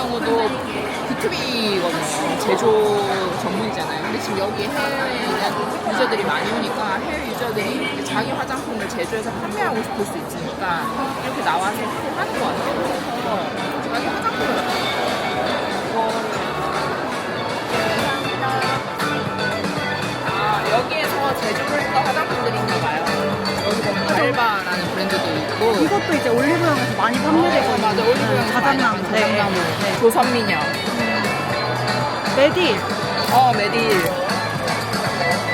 경우도 B2B거든요. 제조 전문이잖아요. 근데 지금 여기 해외에 유저들이 많이 오니까 해외 유저들이 자기 화장품을 제조해서 판매하고 싶을 수 있으니까 이렇게 나와서 하는 것 같아요. 자기 화장품을 여기에서 제조를 했던 화장품들인가 봐요. 여기 보면 알바라는 브랜드도 있고. 이것도 이제 올리브영에서 많이 판매되고 있는 맞아, 올리브영 자작나무. 자작나무. 조선미녀. 메디. 메딜.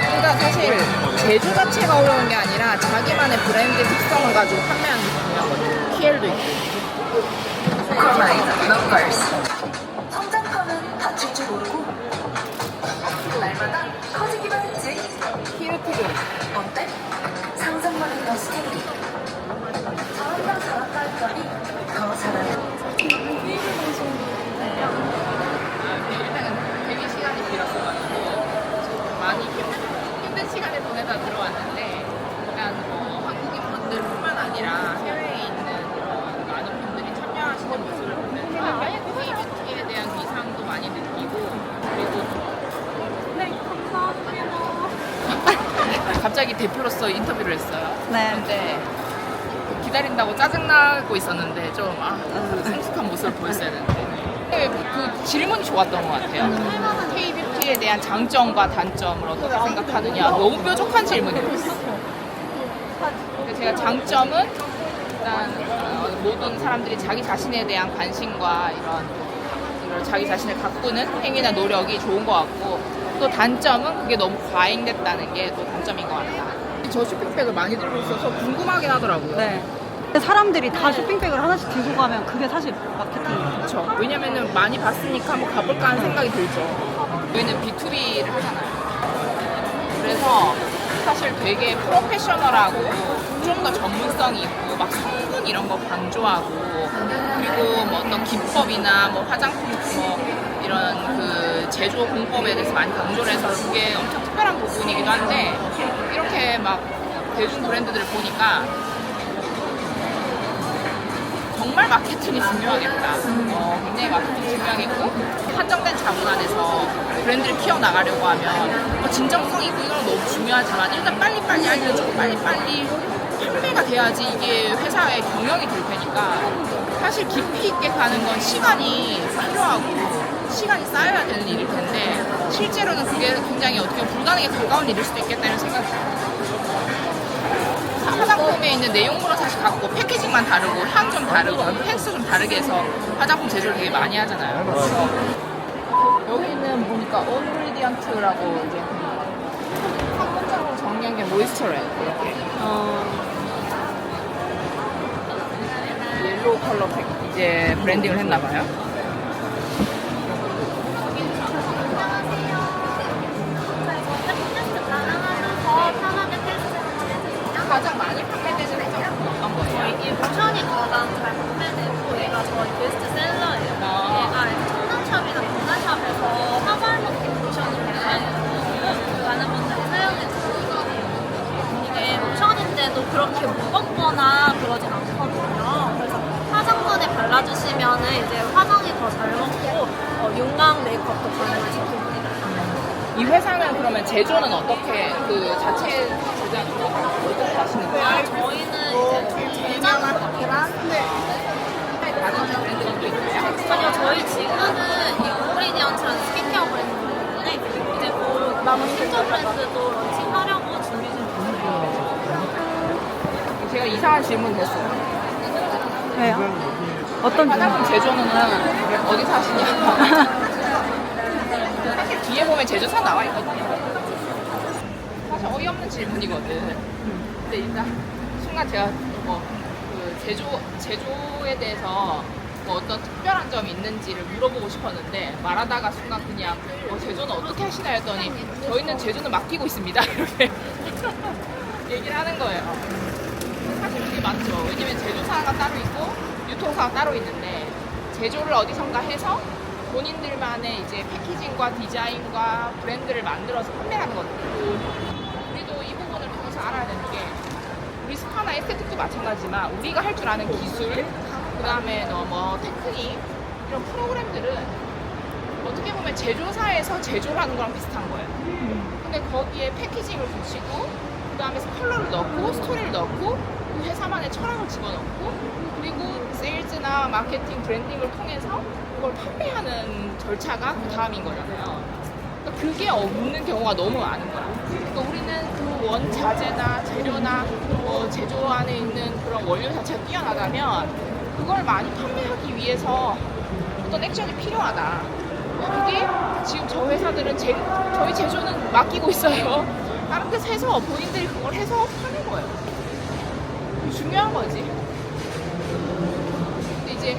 그러니까 사실 제조 자체가 어려운 게 아니라 자기만의 브랜드 특성을 가지고 판매하는 게 중요하거든요. PL도 있고. 성장하면 다칠 줄 모르고 날마다 커지기만 했지. 키르티그. 어때? 상상만 했던 스테이크. 잘한다 했더니 더 잘한다. 일단은 되게 시간이 길었어가지고 많이 힘든 시간을 보내다 들어왔는데 일단 한국인 분들뿐만 아니라 해외에 있는 많은 분들이 참여하시는 모습을 보면서 K-뷰티에 대한 위상도 많이 느끼고 그리고 갑자기 대표로서 인터뷰를 했어요. 네. 근데 기다린다고 짜증나고 있었는데 좀 성숙한 모습을 보였어야 되는데 그 질문이 좋았던 것 같아요. K-뷰티에 대한 장점과 단점을 어떻게 생각하느냐 너무 뾰족한 질문이었어요. 근데 제가 장점은 일단 모든 사람들이 자기 자신에 대한 관심과 이런 자기 자신을 가꾸는 행위나 노력이 좋은 것 같고 또 단점은 그게 너무 과잉됐다는 게 또 단점인 것 같다. 저 쇼핑백을 많이 들고 있어서 궁금하긴 하더라고요. 네. 근데 사람들이 다 쇼핑백을 하나씩 들고 가면 그게 사실 마케팅이에요. 그렇죠. 왜냐면은 많이 봤으니까 한번 가볼까 하는 생각이 들죠. 저희는 B2B를 하잖아요. 그래서 사실 되게 프로페셔널하고 좀 더 전문성이 있고 막 성분 이런 거 강조하고 그리고 뭐 어떤 기법이나 뭐 화장품 뭐 이런 그 제조 공법에 대해서 많이 강조를 해서 그게 엄청 특별한 부분이기도 한데 이렇게 막 대중 브랜드들을 보니까 정말 마케팅이 중요하겠다. 굉장히 마케팅이 중요하겠고 한정된 자본 안에서 브랜드를 키워나가려고 하면 진정성 있고 이건 너무 중요하지만 일단 빨리빨리 알려주고 빨리빨리 판매가 돼야지 이게 회사의 경영이 될 테니까 사실 깊이 있게 가는 건 시간이 필요하고 시간이 쌓여야 되는 일일 텐데 실제로는 그게 굉장히 어떻게 보면 불가능에 가까운 일일 수도 있겠다는 생각이 들어요. 화장품에 있는 내용물은 사실 같고 패키징만 다르고 향 좀 다르고 펜스 좀 다르게 해서 화장품 제조를 되게 많이 하잖아요. 그래서 여기는 보니까 온그리디언트라고 이제 한 문장으로 정리한 게 모이스처래요. 이렇게 옐로우 컬러 팩 이제 브랜딩을 했나 봐요. 가장 많이 판매되는 화장품 어떤 거예요? 이 모션이 가장 잘 판매되고 얘가 저희 베스트셀러예요. 얘가 청담샵이나 동남샵에서 화발먹기 모션으로 많은 분들이 사용해주고 이게 모션인데도 그렇게 무겁거나 그러진 않거든요. 그래서 화장전에 발라주시면은 이제 화장이 더 잘 먹고 윤광 메이크업도 가능하시고 이 회사는 그러면 제조는 어떻게 그 자체 제작을 어떻게 하시는 거예요? 저희는 이제 제작은 한데 다른 브랜드도 있나요? 아니요, 저희 지금은 이 오브리디언트라는 스킨케어 브랜드인데 이제 곧 남은 신조 브랜드도 런칭하려고 준비 중입니다. 제가 이상한 질문 했어요. 왜요? 어떤 화장품 제조는 어디서 하시냐? 사실 뒤에 보면 제조사 나와 있거든요. 사실 어이없는 질문이거든. 근데 일단 순간 제가 그 제조에 대해서 뭐 어떤 특별한 점이 있는지를 물어보고 싶었는데 말하다가 순간 그냥 제조는 어떻게 하시나 했더니 저희는 제조는 맡기고 있습니다. 이렇게 얘기를 하는 거예요. 사실 그게 맞죠. 왜냐면 제조사가 따로 있고 유통사가 따로 있는데 제조를 어디선가 해서 본인들만의 이제 패키징과 디자인과 브랜드를 만들어서 판매하는 거거든요. 우리도 이 부분을 통해서 알아야 되는 게 우리 스파나 에스테틱도 마찬가지지만 우리가 할 줄 아는 기술, 그 다음에 뭐 테크닉 이런 프로그램들은 어떻게 보면 제조사에서 제조를 하는 거랑 비슷한 거예요. 근데 거기에 패키징을 붙이고 그 다음에 컬러를 넣고 스토리를 넣고 그 회사만의 철학을 집어넣고 그리고 세일즈나 마케팅, 브랜딩을 통해서 그걸 판매하는 절차가 그 다음인 거잖아요. 그러니까 그게 없는 경우가 너무 많은 거야. 그러니까 우리는 그 원자재나 재료나 제조 안에 있는 그런 원료 자체가 뛰어나다면 그걸 많이 판매하기 위해서 어떤 액션이 필요하다. 그게 지금 저 회사들은 저희 제조는 맡기고 있어요. 다른 데서 해서 본인들이 그걸 해서 파는 거예요. 중요한 거지. 근데 이제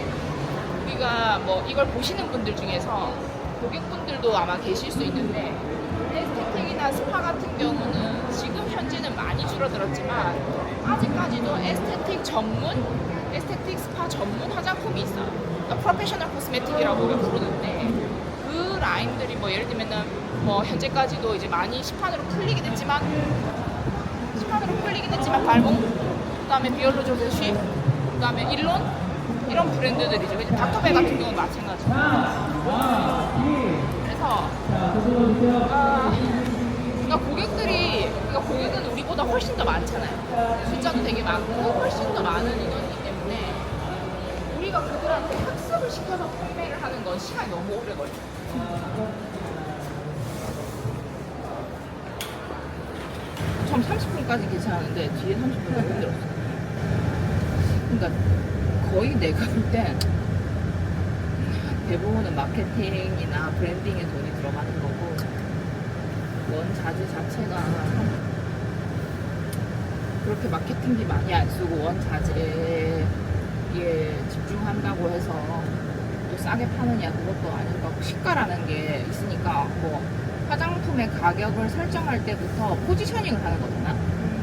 우리가 뭐 이걸 보시는 분들 중에서 고객분들도 아마 계실 수 있는데 에스테틱이나 스파 같은 경우는 지금 현재는 많이 줄어들었지만 아직까지도 에스테틱 스파 전문 화장품이 있어요. 그러니까 프로페셔널 코스메틱이라고 우리가 부르는데 그 라인들이 뭐 예를 들면은 뭐 현재까지도 이제 많이 시판으로 풀리긴 했지만 발몽, 그다음에 비올로조 슈, 그다음에 일론 이런 브랜드들이죠. 이제 닥터벨 같은 경우는 마찬가지고. 그래서 그러니까 고객은 우리보다 훨씬 더 많잖아요. 숫자도 되게 많고 훨씬 더 많은 인원이기 때문에 우리가 그들한테 학습을 시켜서 판매를 하는 건 시간이 너무 오래 걸려. 처음 30분까지 괜찮았는데 뒤에 30분은 힘들었어. 그러니까 거의 내가 볼 때 대부분은 마케팅이나 브랜딩에 돈이 들어가는 거고 원자재 자체가 그렇게 마케팅비 많이 안 쓰고 원자재에 집중한다고 해서 또 싸게 파느냐 그것도 아닌 것 같고 시가라는 게 있으니까 뭐 화장품의 가격을 설정할 때부터 포지셔닝을 하는 거잖아.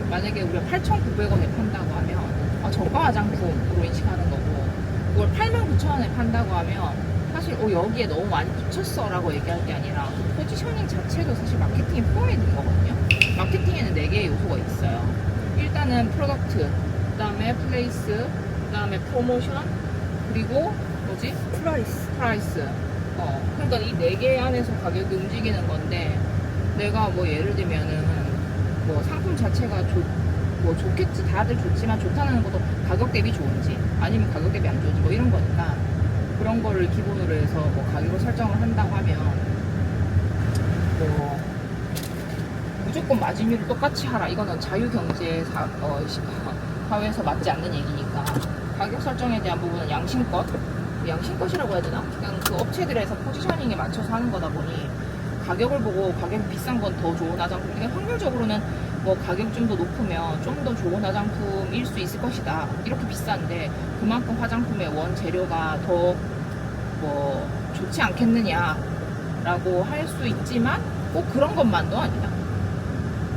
만약에 우리가 8,900원에 판다고 하면 저가 화장품으로 인식하는 거고 그걸 89,000원에 판다고 하면 사실 여기에 너무 많이 붙였어 라고 얘기할 게 아니라 그 포지셔닝 자체도 사실 마케팅에 포함이 된 거거든요. 마케팅에는 4개의 요소가 있어요. 일단은 프로덕트, 그 다음에 플레이스, 그 다음에 프로모션, 그리고 프라이스. 그러니까 이 4개 안에서 가격이 움직이는 건데 내가 뭐 예를 들면은 뭐 상품 자체가 뭐 좋겠지, 다들 좋지만 좋다는 것도 가격 대비 좋은지 아니면 가격 대비 안 좋은지 뭐 이런 거니까 그런 거를 기본으로 해서 뭐 가격을 설정을 한다고 하면 뭐 무조건 마진율을 똑같이 하라 이거는 자유경제 사회에서 맞지 않는 얘기니까 가격 설정에 대한 부분은 양심껏이라고 해야 되나? 그냥 그 업체들에서 포지셔닝에 맞춰서 하는 거다 보니 가격을 보고 가격이 비싼 건 더 좋은 화장품, 그러니까 확률적으로는 뭐 가격 좀 더 높으면 좀 더 좋은 화장품일 수 있을 것이다. 이렇게 비싼데 그만큼 화장품의 원재료가 더 뭐 좋지 않겠느냐라고 할 수 있지만 꼭 그런 것만도 아니다.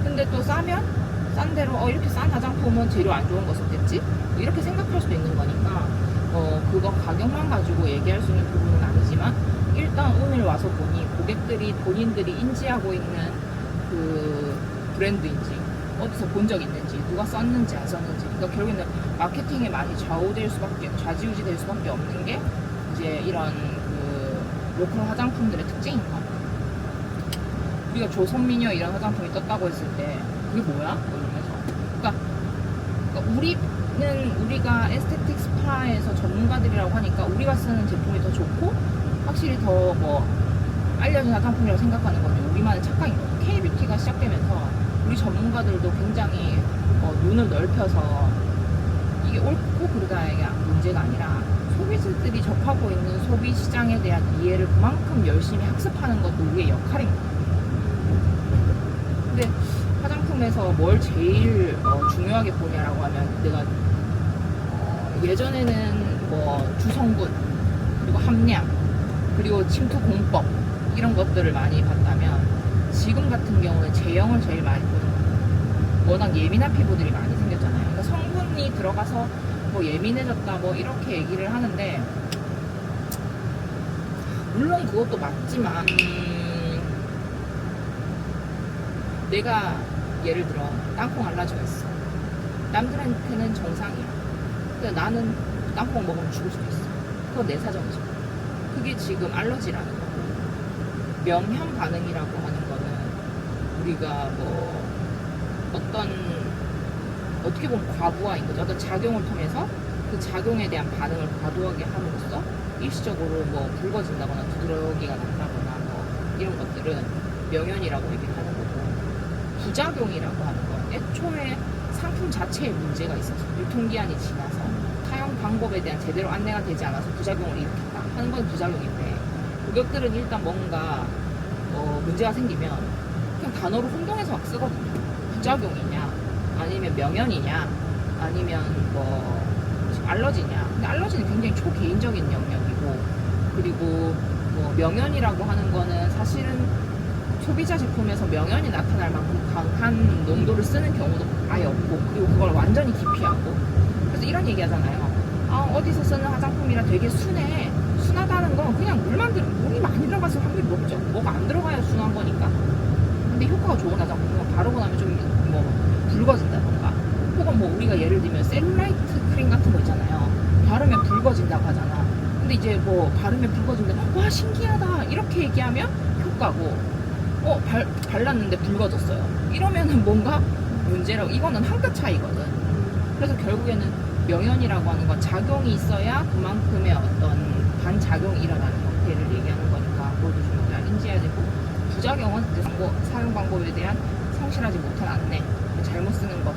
근데 또 싸면 싼 대로 이렇게 싼 화장품은 재료 안 좋은 거 썼겠지? 이렇게 생각할 수도 있는 거니까 그거 가격만 가지고 얘기할 수 있는 부분은 아니지만 일단 오늘 와서 보니 고객들이 본인들이 인지하고 있는 그 브랜드인지 어디서 본 적 있는지 누가 썼는지 안 썼는지 그러니까 결국에는 마케팅에 많이 좌지우지 될 수밖에 없는 게 이제 이런 그 로컬 화장품들의 특징인 것 같아요. 우리가 조선미녀 이런 화장품이 떴다고 했을 때 그게 뭐야? 이러면서 그러니까 우리가 에스테틱 스파에서 전문가들이라고 하니까 우리가 쓰는 제품이 더 좋고 확실히 더 뭐 알려진 화장품이라고 생각하는 거죠. 우리만의 착각인 거죠. K-뷰티가 시작되면서 우리 전문가들도 굉장히 눈을 넓혀서 이게 옳고 그르다의 문제가 아니라 소비자들이 접하고 있는 소비 시장에 대한 이해를 그만큼 열심히 학습하는 것도 우리의 역할인 거예요. 근데 화장품에서 뭘 제일 중요하게 보냐라고 하면 내가 예전에는 뭐 주성분 그리고 함량 그리고 침투 공법 이런 것들을 많이 봤다면 지금 같은 경우는 제형을 제일 많이 보는 거예요. 워낙 예민한 피부들이 많이 생겼잖아요. 그러니까 성분이 들어가서 뭐 예민해졌다 뭐 이렇게 얘기를 하는데 물론 그것도 맞지만 내가 예를 들어 땅콩 알러지가 있어. 남들한테는 정상이야. 근데 나는 땅콩 먹으면 죽을 수도 있어. 그건 내 사정이죠. 그게 지금 알러지라는 거고, 명현 반응이라고 하는 거는 우리가 뭐 어떤 어떻게 보면 과부하인 거죠. 어떤 작용을 통해서 그 작용에 대한 반응을 과도하게 함으로써 일시적으로 뭐 붉어진다거나 두드러기가 난다거나 뭐 이런 것들은 명현이라고 얘기를 하는 거고, 부작용이라고 하는 건 애초에 상품 자체에 문제가 있어서 유통기한이 지나서 사용 방법에 대한 제대로 안내가 되지 않아서 부작용을 일으킨다 하는 건 부작용인데, 고객들은 일단 뭔가 문제가 생기면 그냥 단어로 혼동해서 막 쓰거든요. 부작용이냐 아니면 명현이냐 아니면 뭐 알러지냐. 근데 알러지는 굉장히 초개인적인 영역이고, 그리고 뭐 명현이라고 하는 거는 사실은 소비자 제품에서 명현이 나타날 만큼 강한 농도를 쓰는 경우도 아예 없고, 그리고 그걸 완전히 기피하고. 그래서 이런 얘기 하잖아요. 어디서 쓰는 화장품이라 되게 순해. 순하다는 건 그냥 물이 많이 들어갔을 확률이 높죠. 뭐가 안 들어가야 순한 거니까. 근데 효과가 좋은 화장품은 바르고 나면 좀 뭐 붉어진다던가, 혹은 뭐 우리가 예를 들면 셀룰라이트 크림 같은 거 있잖아요. 바르면 붉어진다고 하잖아. 근데 이제 뭐 바르면 붉어진다, 와 신기하다 이렇게 얘기하면 효과고, 발랐는데 붉어졌어요 이러면은 뭔가 문제라고. 이거는 한 끗 차이거든. 그래서 결국에는 명현이라고 하는 건 작용이 있어야 그만큼의 어떤 반작용이 일어나는 형태를 얘기하는 거니까 그것도 좀 잘 인지해야 되고, 부작용은 이제 사용 방법에 대한 성실하지 못한 안내, 잘못 쓰는 것,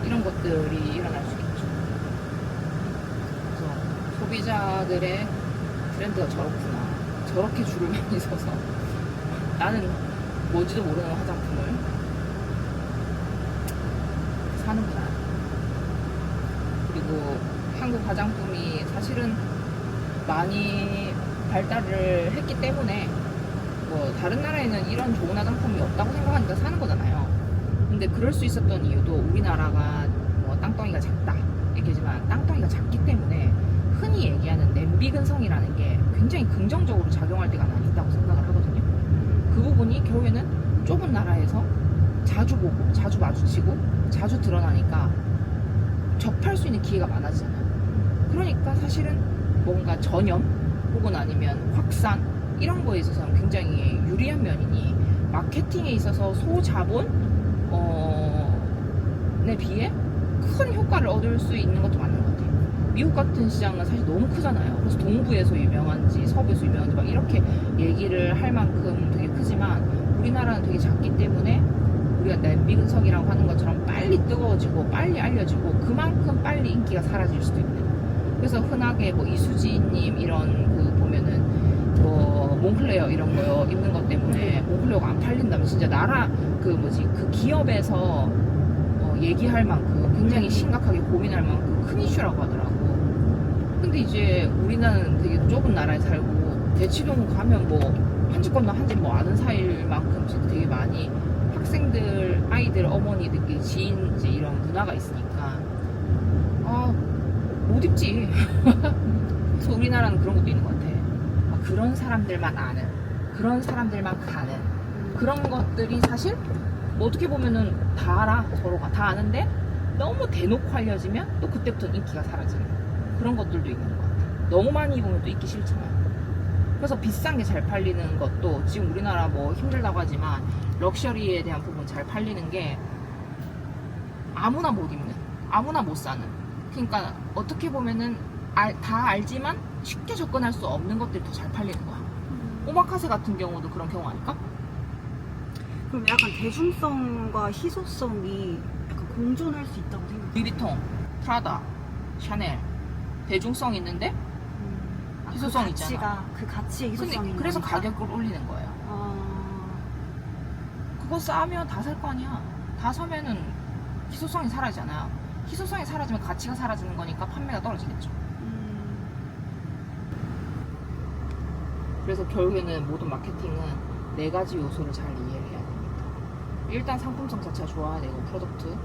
이런 것들이 일어날 수 있겠죠. 그래서 소비자들의 브랜드가 저렇구나, 저렇게 줄을 많이 서서 나는 뭔지도 모르는 화장품을 사는구나. 그리고 한국 화장품이 사실은 많이 발달을 했기 때문에 뭐 다른 나라에는 이런 좋은 화장품이 없다고 생각하니까 사는 거잖아요. 근데 그럴 수 있었던 이유도 우리나라가 뭐 땅덩이가 작다 얘기하지만, 땅덩이가 작기 때문에 흔히 얘기하는 냄비 근성이라는 게 굉장히 긍정적으로 작용할 때가 많이 있다고 생각을 하거든요. 그 부분이 결국에는 좁은 나라에서 자주 보고 자주 마주치고 자주 드러나니까 접할 수 있는 기회가 많아지잖아요. 그러니까 사실은 뭔가 전염 혹은 아니면 확산 이런 거에 있어서는 굉장히 유리한 면이니, 마케팅에 있어서 소자본에 비해 큰 효과를 얻을 수 있는 것도 맞는 것 같아요. 미국 같은 시장은 사실 너무 크잖아요. 그래서 동부에서 유명한지 서부에서 유명한지 막 이렇게 얘기를 할 만큼 되게 크지만, 우리나라는 되게 작기 때문에 우리가 냄비 근성이라고 하는 것처럼 빨리 뜨거워지고 빨리 알려지고 그만큼 빨리 인기가 사라질 수도 있는. 그래서 흔하게 뭐 이수지님 이런 그 보면은 뭐 몽클레어 이런 거 입는 것 때문에 몽클레어가 안 팔린다면 진짜 나라 그 기업에서 얘기할 만큼 굉장히 심각하게 고민할 만큼 큰 이슈라고 하더라고. 근데 이제 우리나라는 되게 좁은 나라에 살고, 대치동 가면 뭐 한 집 건너 한 집 뭐 아는 사이일 만큼 진짜 되게 많이 학생들, 아이들, 어머니들끼리 지인 이제 이런 문화가 있으니까 못 입지. 그래서 우리나라는 그런 것도 있는 것 같아. 그런 사람들만 아는, 그런 사람들만 가는 그런 것들이 사실 뭐 어떻게 보면은 다 알아, 서로가 다 아는데 너무 대놓고 알려지면 또 그때부터 인기가 사라지는 그런 것들도 있는 것 같아. 너무 많이 입으면 또 입기 싫잖아. 그래서 비싼 게 잘 팔리는 것도 지금 우리나라 뭐 힘들다고 하지만 럭셔리에 대한 부분 잘 팔리는 게 아무나 못 입는, 아무나 못 사는, 그러니까 어떻게 보면은 다 알지만 쉽게 접근할 수 없는 것들이 더 잘 팔리는 거야. 오마카세 같은 경우도 그런 경우 아닐까? 그럼 약간 대중성과 희소성이 약간 공존할 수 있다고 생각해요. 루이비통, 프라다, 샤넬 대중성 있는데 희소성 있잖아. 그 가치의 희소성이 근데 있는 그래서 거니까. 가격을 올리는 거예요. 그거 싸면 다 살 거 아니야. 다 사면은 희소성이 사라지잖아요. 희소성이 사라지면 가치가 사라지는 거니까 판매가 떨어지겠죠. 그래서 결국에는 모든 마케팅은 4가지 요소를 잘 이해를 해야 됩니다. 일단 상품성 자체가 좋아야 되고, 프로덕트,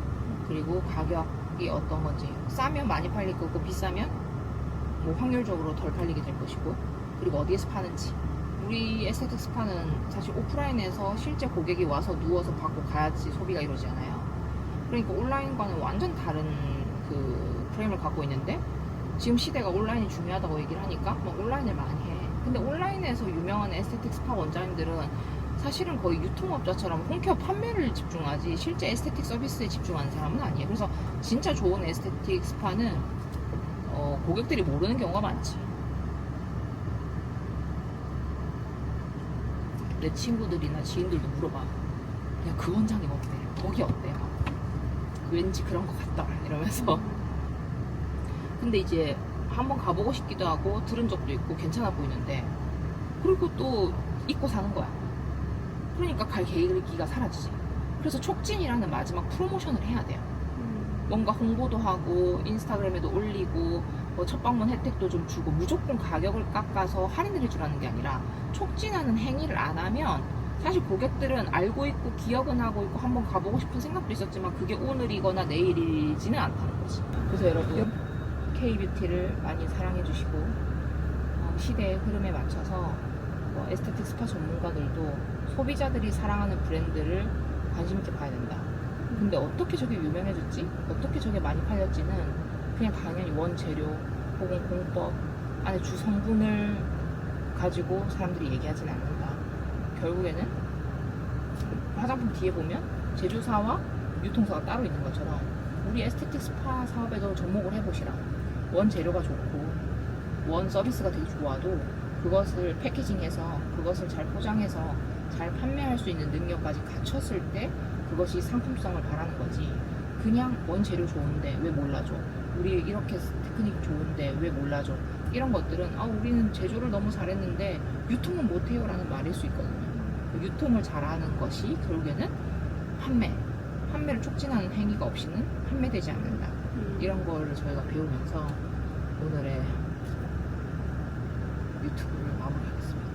그리고 가격이 어떤 건지. 싸면 많이 팔릴 거고, 비싸면 뭐 확률적으로 덜 팔리게 될 것이고, 그리고 어디에서 파는지. 우리 에스테틱 스파는 사실 오프라인에서 실제 고객이 와서 누워서 받고 가야지 소비가 이루어지잖아요. 그러니까 온라인과는 완전 다른 그 프레임을 갖고 있는데, 지금 시대가 온라인이 중요하다고 얘기를 하니까 막 온라인을 많이 해. 근데 온라인에서 유명한 에스테틱 스파 원장님들은 사실은 거의 유통업자처럼 홈케어 판매를 집중하지 실제 에스테틱 서비스에 집중하는 사람은 아니에요. 그래서 진짜 좋은 에스테틱 스파는 고객들이 모르는 경우가 많지. 내 친구들이나 지인들도 물어봐. 야, 그 원장님 어때? 거기 어때? 막 왠지 그런 것 같다 이러면서. 근데 이제 한번 가보고 싶기도 하고 들은 적도 있고 괜찮아 보이는데 그리고 또 잊고 사는 거야. 그러니까 갈 계기가 사라지지. 그래서 촉진이라는 마지막 프로모션을 해야 돼요. 뭔가 홍보도 하고 인스타그램에도 올리고 뭐 첫 방문 혜택도 좀 주고 무조건 가격을 깎아서 할인을 해주라는 게 아니라 촉진하는 행위를 안 하면 사실 고객들은 알고 있고 기억은 하고 있고 한번 가보고 싶은 생각도 있었지만 그게 오늘이거나 내일이지는 않다는 거지. 그래서 여러분 K뷰티를 많이 사랑해 주시고 시대의 흐름에 맞춰서 에스테틱 스파 전문가들도 소비자들이 사랑하는 브랜드를 관심 있게 봐야 된다. 근데 어떻게 저게 유명해졌지? 어떻게 저게 많이 팔렸지는 그냥 당연히 원재료 혹은 공법 안에 주 성분을 가지고 사람들이 얘기하진 않는다. 결국에는 화장품 뒤에 보면 제조사와 유통사가 따로 있는 것처럼 우리 에스테틱 스파 사업에도 접목을 해보시라. 원재료가 좋고 원 서비스가 되게 좋아도 그것을 패키징해서 그것을 잘 포장해서 잘 판매할 수 있는 능력까지 갖췄을 때 그것이 상품성을 바라는 거지. 그냥 원재료 좋은데 왜 몰라줘? 우리 이렇게 테크닉 좋은데 왜 몰라줘? 이런 것들은 우리는 제조를 너무 잘했는데 유통은 못해요 라는 말일 수 있거든요. 유통을 잘하는 것이 결국에는 판매를 촉진하는 행위가 없이는 판매되지 않는다. 이런 거를 저희가 배우면서 오늘의 유튜브를 마무리하겠습니다.